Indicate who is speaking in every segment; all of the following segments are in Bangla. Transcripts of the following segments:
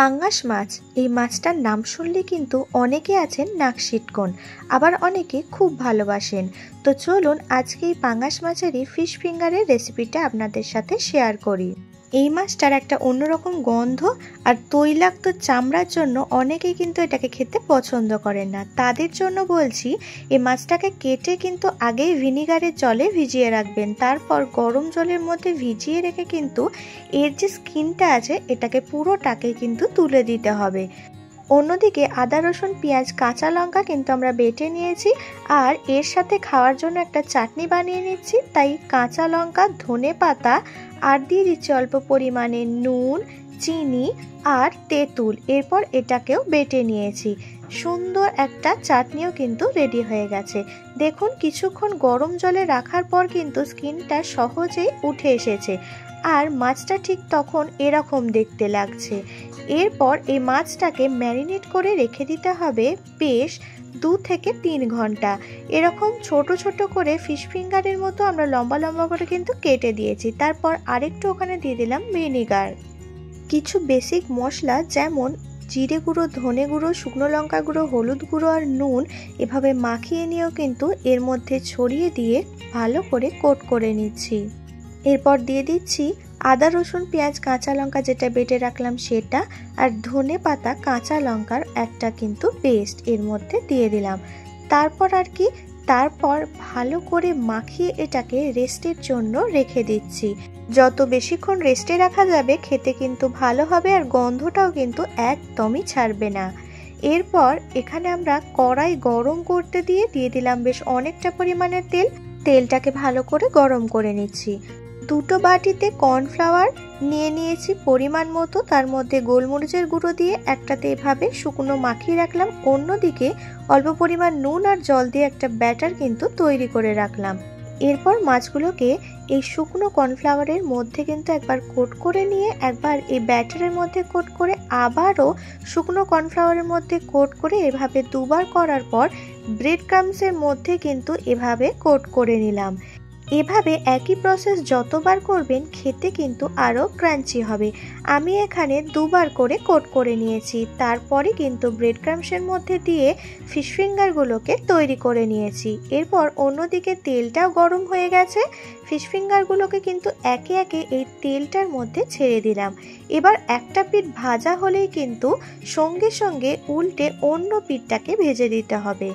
Speaker 1: পাঙ্গাস মাছ, এই মাছটার নাম শুনলে কিন্তু অনেকে আছেন নাক সিটকোন, আবার অনেকে খুব ভালোবাসেন। তো চলুন আজকে এই পাঙ্গাস মাছেরই ফিশ ফিঙ্গারের রেসিপিটা আপনাদের সাথে শেয়ার করি। এই মাছটার একটা অন্যরকম গন্ধ আর তৈলাক্ত চামড়ার জন্য অনেকেই কিন্তু এটাকে খেতে পছন্দ করেন না। তাদের জন্য বলছি, এই মাছটাকে কেটে কিন্তু আগেই ভিনিগারের জলে ভিজিয়ে রাখবেন, তারপর গরম জলের মধ্যে ভিজিয়ে রেখে কিন্তু এর যে স্কিনটা আছে এটাকে পুরোটাকে কিন্তু তুলে দিতে হবে। অন্যদিকে আদা রসুন পেঁয়াজ কাঁচা লঙ্কা কিন্তু আমরা বেটে নিয়েছি, আর এর সাথে খাওয়ার জন্য একটা চাটনি বানিয়ে নিচ্ছি। তাই কাঁচা লঙ্কা, ধনে পাতা আর দিয়ে দিচ্ছি অল্প পরিমাণে নুন, চিনি আর তেঁতুল। এরপর এটাকেও বেটে নিয়েছি। সুন্দর একটা চাটনিও কিন্তু রেডি হয়ে গেছে। দেখুন কিছুক্ষণ গরম জলে রাখার পর কিন্তু স্কিনটা সহজেই উঠে এসেছে, আর মাছটা ঠিক তখন এরকম দেখতে লাগছে। এরপর এই মাছটাকে ম্যারিনেট করে রেখে দিতে হবে বেশ 2 থেকে 3 ঘন্টা। এরকম ছোট ছোট করে ফিশ ফিঙ্গারের মতো আমরা লম্বা লম্বা করে কিন্তু কেটে দিয়েছি। তারপর আরেকটু ওখানে দিয়ে দিলাম ভিনিগার। কিছু বেসিক মশলা যেমন জিরে গুঁড়ো, ধনে গুঁড়ো, শুকনো লঙ্কা গুঁড়ো, হলুদ গুঁড়ো আর নুন এভাবে মাখিয়ে নিয়েও কিন্তু এর মধ্যে ছড়িয়ে দিয়ে ভালো করে কোট করে নিচ্ছি। এরপর দিয়ে দিচ্ছি আদা রসুন পেঁয়াজ কাঁচা লঙ্কা যেটা বেটে রাখলাম সেটা, আর ধনে পাতা কাঁচা লঙ্কার একটা কিন্তু পেস্ট এর মধ্যে দিয়ে দিলাম। তারপর ভালো করে মাখিয়ে এটাকে রেস্টের জন্য রেখে দিচ্ছি। যত বেশিক্ষণ রেস্টে রাখা যাবে খেতে কিন্তু ভালো হবে, আর গন্ধটাও কিন্তু একদমই ছাড়বে না। এরপর এখানে আমরা কড়াই গরম করতে দিয়ে দিলাম বেশ অনেকটা পরিমাণের তেল। তেলটাকে ভালো করে গরম করে নিচ্ছি। 2 বাটিতে কর্নফ্লাওয়ার নিয়ে নিয়েছি পরিমাণ মতো, তার মধ্যে গোলমরিচের গুঁড়ো দিয়ে একটাতে এভাবে শুকনো মাখিয়ে রাখলাম। অন্যদিকে অল্প পরিমাণ নুন আর জল দিয়ে একটা ব্যাটার কিন্তু তৈরি করে রাখলাম। এরপর মাছগুলোকে এই শুকনো কর্নফ্লাওয়ারের মধ্যে কিন্তু একবার কোট করে নিয়ে একবার এই ব্যাটারের মধ্যে কোট করে আবারও শুকনো কর্নফ্লাওয়ারের মধ্যে কোট করে এভাবে 2 বার করার পর ব্রেড ক্রাম্বসের মধ্যে কিন্তু এভাবে কোট করে নিলাম। এভাবে একই প্রসেস যতবার করবেন খেতে কিন্তু আরও ক্রাঞ্চি হবে। আমি এখানে 2 বার করে কোট করে নিয়েছি। তারপরে কিন্তু ব্রেড ক্রাম্বসের মধ্যে দিয়ে ফিশ ফিঙ্গারগুলোকে তৈরি করে নিয়েছি। এরপর অন্যদিকে তেলটাও গরম হয়ে গেছে। ফিশ ফিঙ্গারগুলোকে কিন্তু একে একে এই তেলটার মধ্যে ছেড়ে দিলাম। এবার একটা পিঠ ভাজা হলেই কিন্তু সঙ্গে সঙ্গে উল্টে অন্য পিঠটাকে ভেজে দিতে হবে।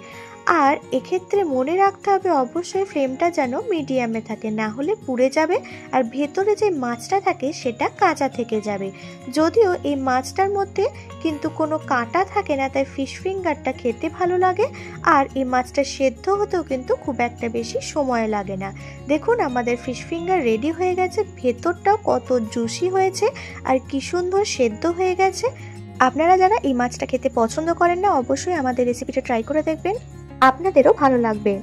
Speaker 1: আর এক্ষেত্রে মনে রাখতে হবে অবশ্যই ফ্লেমটা যেন মিডিয়ামে থাকে, না হলে পুড়ে যাবে আর ভেতরে যে মাছটা থাকে সেটা কাঁচা থেকে যাবে। যদিও এই মাছটার মধ্যে কিন্তু কোনো কাঁটা থাকে না, তাই ফিশ ফিঙ্গারটা খেতে ভালো লাগে, আর এই মাছটা সেদ্ধ হতেও কিন্তু খুব একটা বেশি সময় লাগে না। দেখুন আমাদের ফিশ ফিঙ্গার রেডি হয়ে গেছে। ভেতরটাও কত জুসি হয়েছে আর কি সুন্দর সেদ্ধ হয়ে গেছে। আপনারা যারা এই মাছটা খেতে পছন্দ করেন না অবশ্যই আমাদের রেসিপিটা ট্রাই করে দেখবেন, আপনাদেরও ভালো লাগবে।